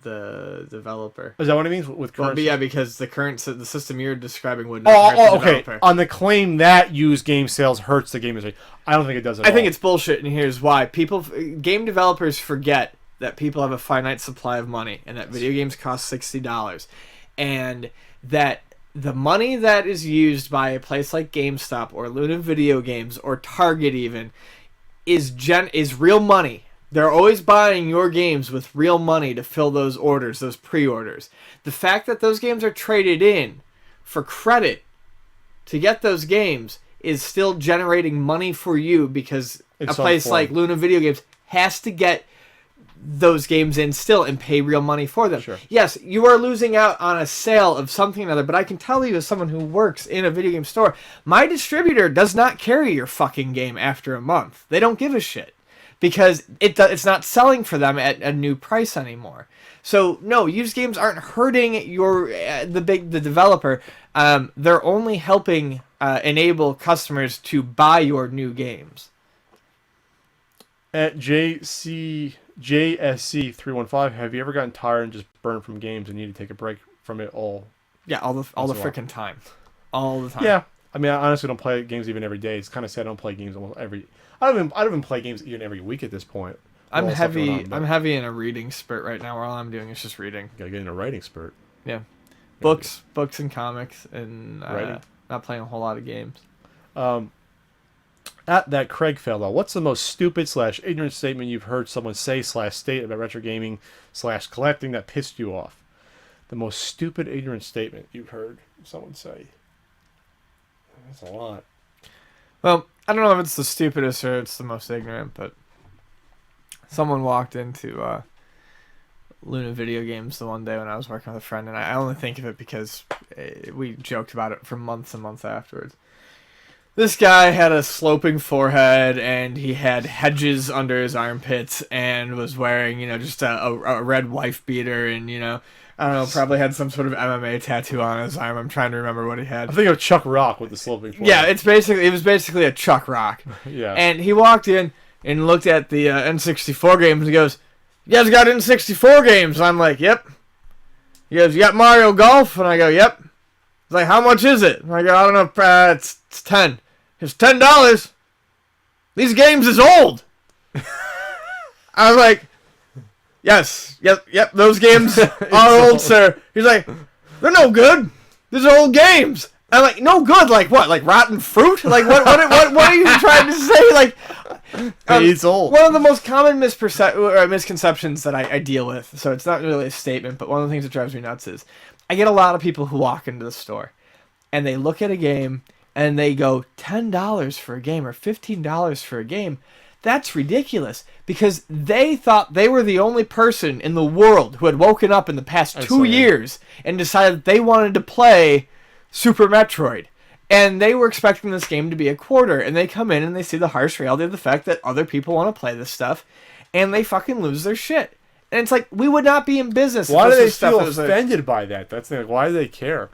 B: the developer?
A: Is that what it means with current?
B: Well, yeah, because the system you're describing would not hurt the developer.
A: Okay. On the claim that used game sales hurts the game industry, I don't think it does at all.
B: I think it's bullshit, and here's why. Game developers forget that people have a finite supply of money, and that video games cost $60, and that the money that is used by a place like GameStop or Luna Video Games or Target even is real money. They're always buying your games with real money to fill those orders, those pre-orders. The fact that those games are traded in for credit to get those games is still generating money for you, because a place like Luna Video Games has to get those games in still and pay real money for them. Sure. Yes, you are losing out on a sale of something or other, but I can tell you as someone who works in a video game store, my distributor does not carry your fucking game after a month. They don't give a shit, because it's not selling for them at a new price anymore. So no, used games aren't hurting the developer. They're only helping enable customers to buy your new games.
A: At JSC315, have you ever gotten tired and just burned from games and need to take a break from it all?
B: Yeah, all the freaking time. All the time.
A: Yeah. I mean, I honestly don't play games even every day. It's kind of sad I don't play games almost every... I don't even play games even every week at this point.
B: I'm heavy in a reading spurt right now, where all I'm doing is just reading.
A: Gotta get in a writing spurt.
B: Yeah. Books and comics, and not playing a whole lot of games.
A: At that Craig fellow, what's the most stupid / ignorant statement you've heard someone say / state about retro gaming / collecting that pissed you off? The most stupid, ignorant statement you've heard someone say. That's a lot.
B: Well, I don't know if it's the stupidest or it's the most ignorant, but someone walked into Luna Video Games the one day when I was working with a friend, and I only think of it because we joked about it for months and months afterwards. This guy had a sloping forehead, and he had hedges under his armpits, and was wearing, just a red wife beater, and, I don't know, probably had some sort of MMA tattoo on his arm. I'm trying to remember what he had.
A: I think of Chuck Rock with the sloping forehead.
B: Yeah, it was basically a Chuck Rock.
A: Yeah.
B: And he walked in and looked at the N64 games, and he goes, "You guys got N64 games?" And I'm like, "Yep." He goes, "You got Mario Golf?" And I go, "Yep." He's like, "How much is it?" And I go, "I don't know, it's $10. It's $10. These games is old." I was like, Yes, yep, those games are old, sir. He's like, "They're no good. These are old games." I'm like, "No good? Like what? Like rotten fruit? Like what are you trying to say?" Like,
A: it's old.
B: One of the most common misconceptions that I deal with, so it's not really a statement, but one of the things that drives me nuts is I get a lot of people who walk into the store and they look at a game and they go, $10 for a game or $15 for a game. That's ridiculous, because they thought they were the only person in the world who had woken up in the past 2 years and decided that they wanted to play Super Metroid. And they were expecting this game to be a quarter, and they come in and they see the harsh reality of the fact that other people want to play this stuff, and they fucking lose their shit. And it's like, we would not be in business.
A: Why do they feel offended by that? That's like, why do they care?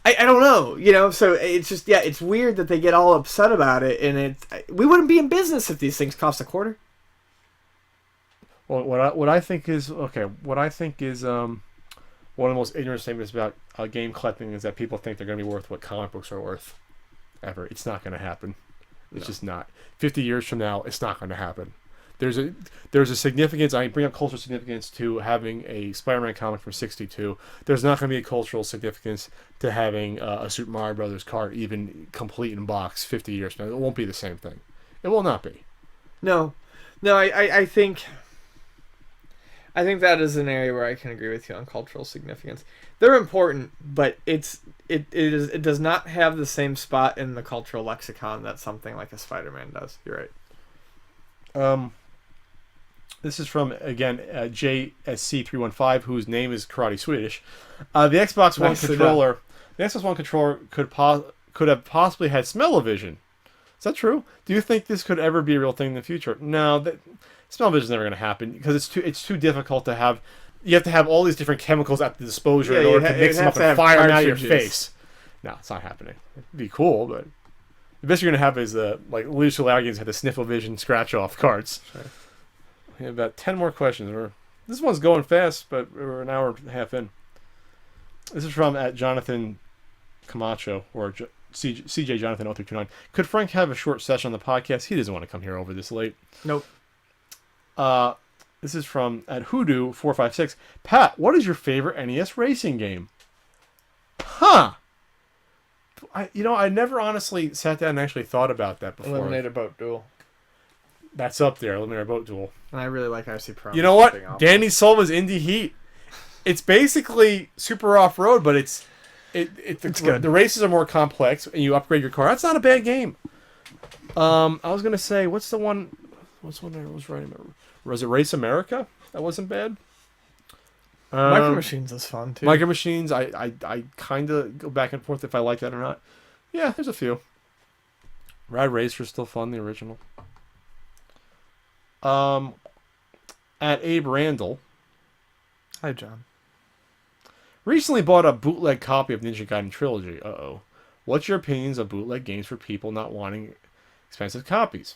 B: I don't know, you know, so it's just, yeah, it's weird that they get all upset about it, and we wouldn't be in business if these things cost a quarter.
A: Well, what I think is one of the most ignorant statements about game collecting is that people think they're going to be worth what comic books are worth. Ever. It's not going to happen. It's just not. 50 years from now, it's not going to happen. There's a significance. I bring up cultural significance to having a Spider-Man comic from '62. There's not going to be a cultural significance to having a Super Mario Brothers cart, even complete in box, 50 years from now. It won't be the same thing. It will not be.
B: No, I think that is an area where I can agree with you on cultural significance. They're important, but it does not have the same spot in the cultural lexicon that something like a Spider-Man does. You're right.
A: This is from, again, JSC315, whose name is Karate Swedish. The Xbox One controller could have possibly had smell-o-vision. Is that true? Do you think this could ever be a real thing in the future? No, smell-o-vision is never going to happen because it's too difficult to have. You have to have all these different chemicals at the disposal in order to mix them up and fire them out of your face. No, it's not happening. It'd be cool, but the best you're going to have is like Lucia Largans had the Sniffle-Vision scratch-off cards. Sure. We have about 10 more questions. This one's going fast, but we're an hour and a half in. This is from Jonathan Camacho, or CJ Jonathan 0329. Could Frank have a short session on the podcast? He doesn't want to come here over this late.
B: Nope.
A: This is from Hoodoo 456. Pat, what is your favorite NES racing game? Huh. I never honestly sat down and actually thought about that before.
B: Eliminator Boat Duel.
A: That's up there, Eliminator Boat Duel.
B: And I really like RC Pro.
A: You know what? Danny Silva's Indie Heat. It's basically super off-road, but it's good. The races are more complex, and you upgrade your car. That's not a bad game. I was going to say, what's the one I was writing? Was it Race America? That wasn't bad.
B: Micro Machines is fun, too.
A: Micro Machines, I kind of go back and forth if I like that or not. Yeah, there's a few. Rad Racer's still fun, the original. At Abe Randall.
B: Hi, John.
A: Recently bought a bootleg copy of Ninja Gaiden Trilogy. Uh-oh. What's your opinions of bootleg games for people not wanting expensive copies?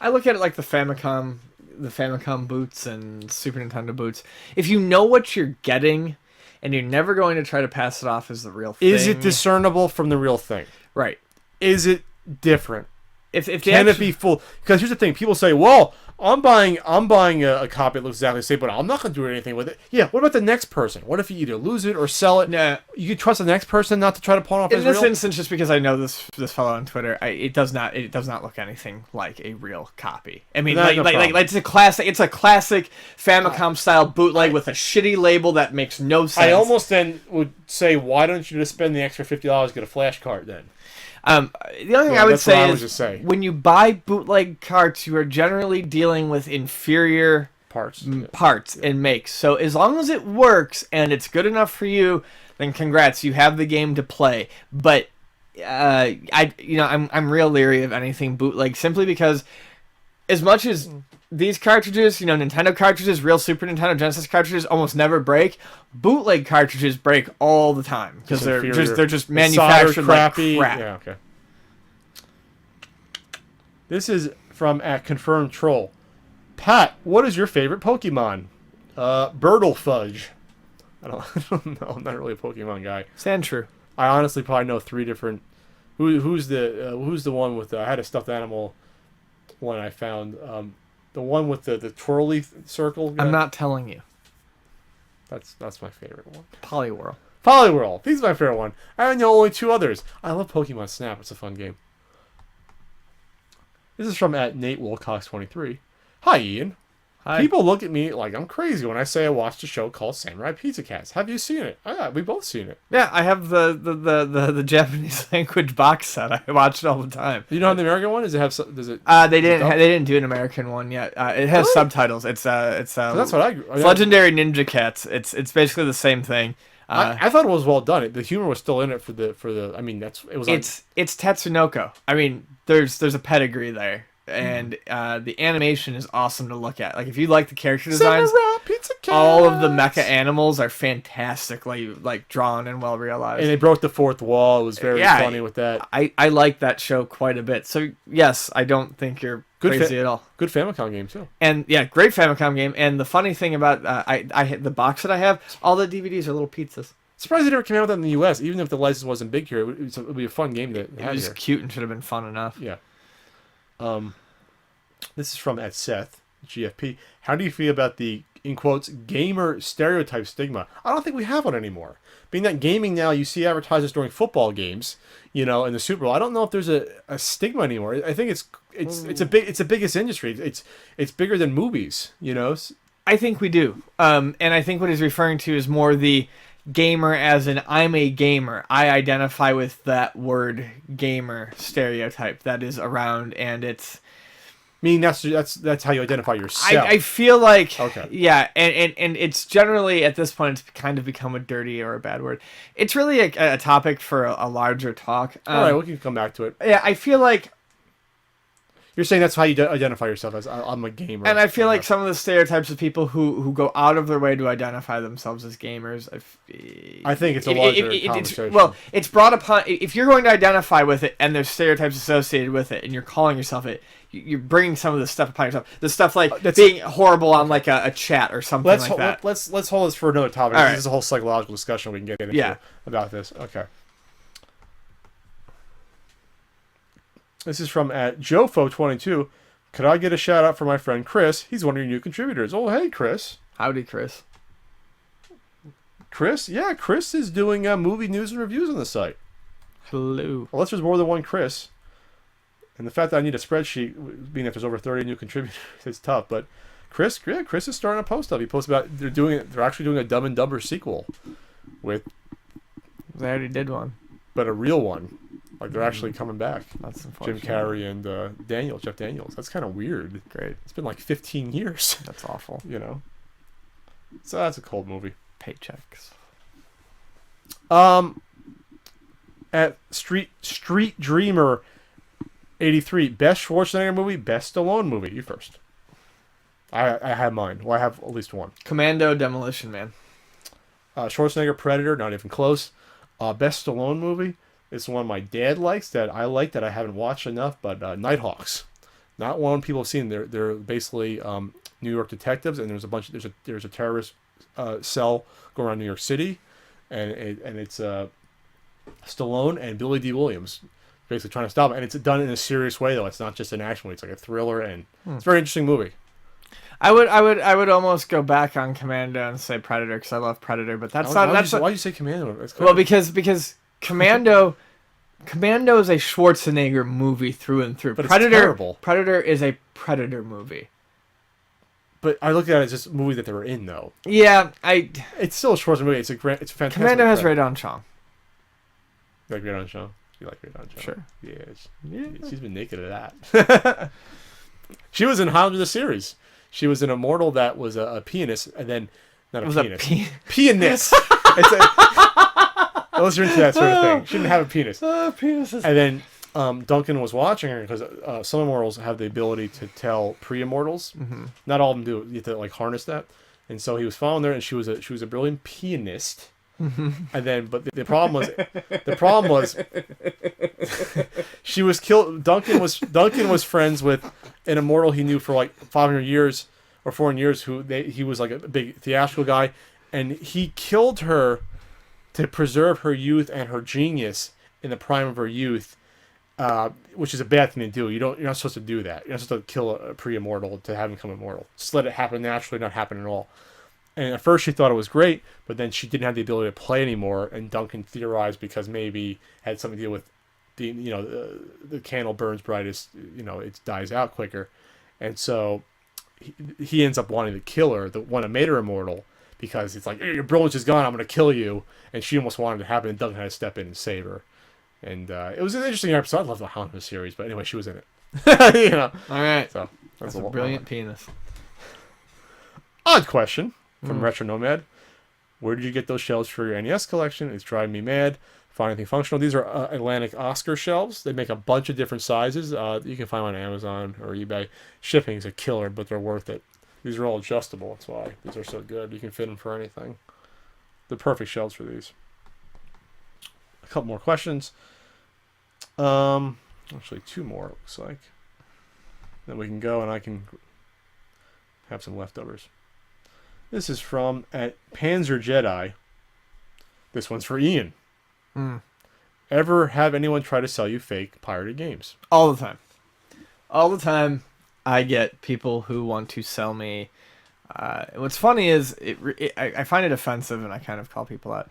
B: I look at it like the Famicom boots and Super Nintendo boots. If you know what you're getting, and you're never going to try to pass it off as the real thing.
A: Is it discernible from the real thing?
B: Right.
A: Is it different?
B: Can
A: it be full? Because here's the thing: people say, "Well, I'm buying a copy that looks exactly the same, but I'm not going to do anything with it." Yeah. What about the next person? What if you either lose it or sell it?
B: Nah.
A: You can trust the next person not to try to pawn off as real.
B: In this instance, just because I know this fellow on Twitter, it does not look anything like a real copy. I mean, like it's a classic Famicom style bootleg with a shitty label that makes no sense.
A: I almost then would say, why don't you just spend the extra $50 get a flash card then?
B: The only thing I would say is when you buy bootleg carts, you are generally dealing with inferior parts and makes. So as long as it works and it's good enough for you, then congrats, you have the game to play. But I'm real leery of anything bootleg simply because as much as these cartridges, Nintendo cartridges, real Super Nintendo Genesis cartridges almost never break. Bootleg cartridges break all the time because they're just manufactured crappy. Like crap.
A: Yeah, okay. This is from Confirmed Troll. Pat, what is your favorite Pokemon? Birdle Fudge. I don't know. I'm not really a Pokemon guy.
B: Sandshrew.
A: I honestly probably know 3 different. Who's the one with? I had a stuffed animal one I found. The one with the twirly circle guy.
B: I'm not telling you.
A: That's my favorite one.
B: Poliwhirl.
A: He's my favorite one. I know only 2 others. I love Pokemon Snap. It's a fun game. This is from Nate Wilcox 23. Hi, Ian.
B: Hi.
A: People look at me like I'm crazy when I say I watched a show called Samurai Pizza Cats. Have you seen it? Oh, yeah, we both seen it.
B: Yeah, I have the Japanese language box set. I watch it all the time.
A: You know how the American one? Does it have? Does it?
B: They didn't do an American one yet. It has
A: Really?
B: subtitles. It's
A: That's what
B: it's Legendary Ninja Cats. It's basically the same thing.
A: I thought it was well done. The humor was still in it for the. I mean, it's
B: Tatsunoko. I mean, there's a pedigree there, and the animation is awesome to look at. Like if you like the character designs, all of the mecha animals are fantastically like drawn and well realized.
A: And they broke the fourth wall. It was very funny with that.
B: I like that show quite a bit. So yes, I don't think you're crazy at all.
A: Good Famicom game too.
B: And yeah, great Famicom game. And the funny thing about the box that I have, all the DVDs are little pizzas.
A: Surprised they never came out with that in the U.S. Even if the license wasn't big here, it would be a fun game to have.
B: It was cute and should have been fun enough.
A: Yeah. This is from Seth GFP. How do you feel about the, in quotes, gamer stereotype stigma? I don't think we have one anymore. Being that gaming now, you see advertisers during football games, in the Super Bowl. I don't know if there's a stigma anymore. I think it's the biggest industry. It's bigger than movies.
B: I think we do. And I think what he's referring to is more the gamer as in I'm a gamer. I identify with that word gamer stereotype that is around, and it's.
A: I mean, that's how you identify yourself.
B: I feel like,
A: okay.
B: Yeah, and it's generally, at this point, it's kind of become a dirty or a bad word. It's really a topic for a larger talk.
A: All right, we can come back to it.
B: Yeah, I feel like...
A: You're saying that's how you identify yourself as, I'm a gamer.
B: And I feel like some of the stereotypes of people who go out of their way to identify themselves as gamers...
A: I think it's a larger conversation.
B: It's brought upon... If you're going to identify with it and there's stereotypes associated with it and you're calling yourself it, you're bringing some of the stuff upon yourself. The stuff like being horrible on like a chat or something like that.
A: Let's hold this for another topic. This is a whole psychological discussion we can get into about this. Okay. This is from @Jofo22. Could I get a shout out for my friend Chris? He's one of your new contributors. Oh, hey, Chris.
B: Howdy, Chris.
A: Chris? Yeah, Chris is doing movie news and reviews on the site.
B: Hello.
A: Unless there's more than one Chris. And the fact that I need a spreadsheet, being that there's over 30 new contributors, is tough. But Chris is starting a post up. He posted about they're actually doing a Dumb and Dumber sequel with.
B: They already did one,
A: but a real one. Like they're actually coming back.
B: That's unfortunate.
A: Jim Carrey and Jeff Daniels. That's kind of weird.
B: Great.
A: It's been like 15 years.
B: That's awful.
A: So that's a cold movie.
B: Paychecks.
A: At Street Dreamer 83, best Schwarzenegger movie, best Stallone movie. You first. I have mine. Well, I have at least one.
B: Commando, Demolition Man.
A: Schwarzenegger, Predator, not even close. Best Stallone movie. It's one my dad likes that I like that I haven't watched enough, but Nighthawks. Not one people have seen. They're basically New York detectives, and there's a terrorist cell going around New York City, and it's Stallone and Billy D. Williams basically trying to stop it, and it's done in a serious way though. It's not just an action movie; it's like a thriller, and it's a very interesting movie.
B: I would almost go back on Commando and say Predator because I love Predator, but that's not.
A: Why'd you say Commando?
B: Well, because Commando is a Schwarzenegger movie through and through.
A: But it's terrible.
B: Predator is a Predator movie.
A: But I look at it as just a movie that they were in, though.
B: Yeah,
A: It's still a Schwarzenegger movie. It's a fantastic.
B: Commando has Ray Don Chong.
A: You like Ray Don Chong? You like Ray Don Chong?
B: Sure.
A: Yeah. She's been naked at that. She was in Highlander the series. She was an immortal that was a pianist, and then not a pianist. Pianist. Unless you're into that sort of thing. She didn't have a penis.
B: Penises.
A: And then Duncan was watching her because some immortals have the ability to tell pre-immortals.
B: Mm-hmm.
A: Not all of them do. You have to harness that. And so he was following her, and she was a brilliant pianist.
B: Mm-hmm.
A: And then, but the problem was, she was killed. Duncan was friends with an immortal he knew for like 500 years or 400 years. He was like a big theatrical guy, and he killed her to preserve her youth and her genius in the prime of her youth, which is a bad thing to do. You're not supposed to do that. You're not supposed to kill a pre-immortal to have him become immortal. Just let it happen naturally, not happen at all. And at first she thought it was great, but then she didn't have the ability to play anymore. And Duncan theorized because maybe it had something to do with the candle burns brightest, it dies out quicker. And so he ends up wanting to kill her, the one that made her immortal, because it's like, hey, your brilliance is gone, I'm going to kill you. And she almost wanted it to happen, and Doug had to step in and save her. And it was an interesting episode. I love the Hanma series, but anyway, she was in it. You know.
B: All right.
A: So
B: that's a brilliant penis.
A: Odd question from Retro Nomad. Where did you get those shelves for your NES collection? It's driving me mad. Find anything functional. These are Atlantic Oscar shelves. They make a bunch of different sizes. You can find them on Amazon or eBay. Shipping's a killer, but they're worth it. These are all adjustable. That's why these are so good. You can fit them for anything. The perfect shelves for these. A couple more questions. Actually, 2 more, it looks like. Then we can go and I can have some leftovers. This is from at Panzer Jedi. This one's for Ian. Ever have anyone try to sell you fake pirated games?
B: All the time. All the time, I get people who want to sell me. What's funny is I find it offensive, and I kind of call people out.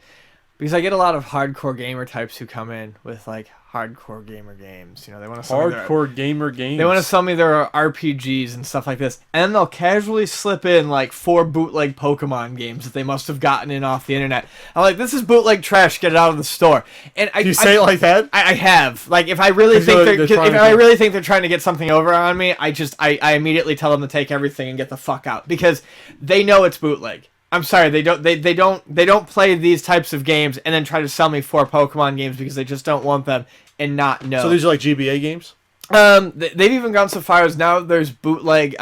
B: Because I get a lot of hardcore gamer types who come in with like hardcore gamer games. You know, they want to sell
A: hardcore gamer games.
B: They want to sell me their RPGs and stuff like this, and they'll casually slip in like 4 bootleg Pokemon games that they must have gotten in off the internet. I'm like, this is bootleg trash. Get it out of the store. And
A: Do you say it like that?
B: I have. Like, if I really think they're trying to get something over on me, I immediately tell them to take everything and get the fuck out, because they know it's bootleg. I'm sorry, they don't play these types of games and then try to sell me 4 Pokemon games because they just don't want them and not know.
A: So these are like GBA games?
B: They've even gone so far as now there's bootleg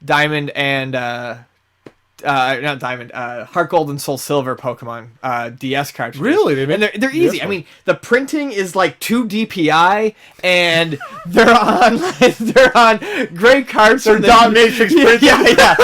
B: Diamond and not Diamond, Heart Gold and Soul Silver Pokemon DS cartridges.
A: Really?
B: And they're easy. I mean, the printing is like 2 DPI, and they're on gray carts.
A: They're dot matrix printing.
B: Yeah.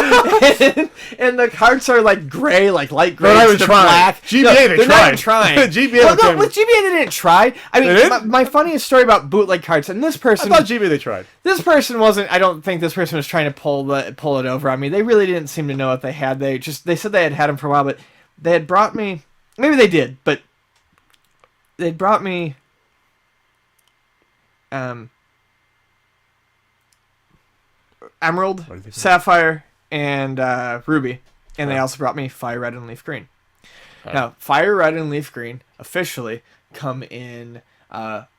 B: and the carts are like gray, like light gray.
A: They're not even trying. GBA,
B: they're not even trying.
A: GBA,
B: with GBA they didn't try. I mean, my funniest story about bootleg carts, and this person.
A: I thought GBA they tried.
B: This person wasn't. I don't think this person was trying to pull it over on me. They really didn't seem to know what they had. They said they had them for a while, but they had brought me. Maybe they did, but they'd brought me. Emerald, Sapphire, and Ruby, and they also brought me Fire Red and Leaf Green. Now, Fire Red and Leaf Green officially come in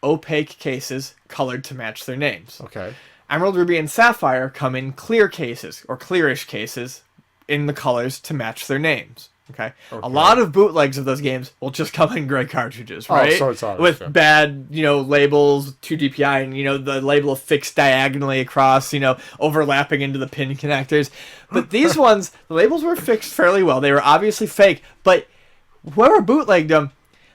B: opaque cases, colored to match their names.
A: Okay.
B: Emerald, Ruby, and Sapphire come in clear cases, or clearish cases, in the colors to match their names. Okay? A lot of bootlegs of those games will just come in gray cartridges, right?
A: Oh, so it's obvious,
B: with bad, labels, 2 DPI, and, the label affixed diagonally across, overlapping into the pin connectors. But these ones, the labels were fixed fairly well. They were obviously fake, but whoever bootlegged them,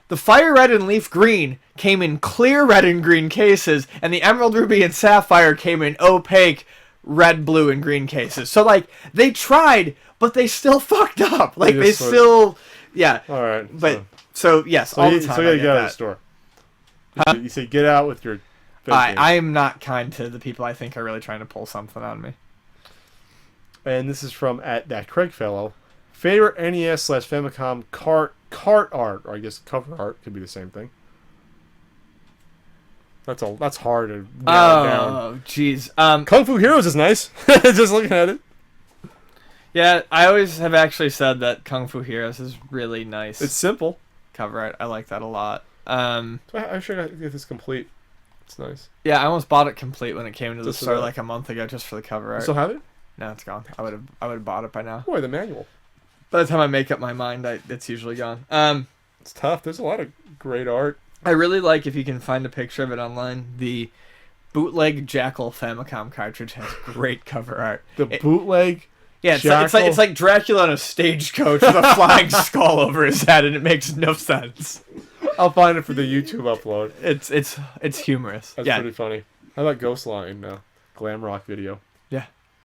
B: the Fire Red and Leaf Green came in clear red and green cases, and the Emerald, Ruby, and Sapphire came in opaque red, blue, and green cases. So, they tried, but they still fucked up. Yeah.
A: All right.
B: But, yes, all the time.
A: So you gotta get out of the store. You say get out with your...
B: I am not kind to the people I think are really trying to pull something on me.
A: And this is from at that Craig fellow. Favorite NES/Famicom cart art, or I guess cover art could be the same thing. That's hard to narrow down.
B: Oh, jeez.
A: Kung Fu Heroes is nice. Just looking at it.
B: Yeah, I always have actually said that Kung Fu Heroes is really nice.
A: It's simple.
B: Cover art. I like that a lot.
A: I'm sure I get this complete. It's nice.
B: Yeah, I almost bought it complete when it came to the store like a month ago, just for the cover art.
A: You still have it?
B: No, it's gone. I would have bought it by now.
A: Boy, the manual.
B: By the time I make up my mind, it's usually gone.
A: It's tough. There's a lot of great art.
B: I really like, if you can find a picture of it online, the bootleg Jackal Famicom cartridge has great cover art.
A: Bootleg?
B: Yeah, it's like Dracula on a stagecoach with a flying skull over his head, and it makes no sense.
A: I'll find it for the YouTube upload.
B: It's humorous.
A: That's pretty funny. How about Ghostline Glam Rock video?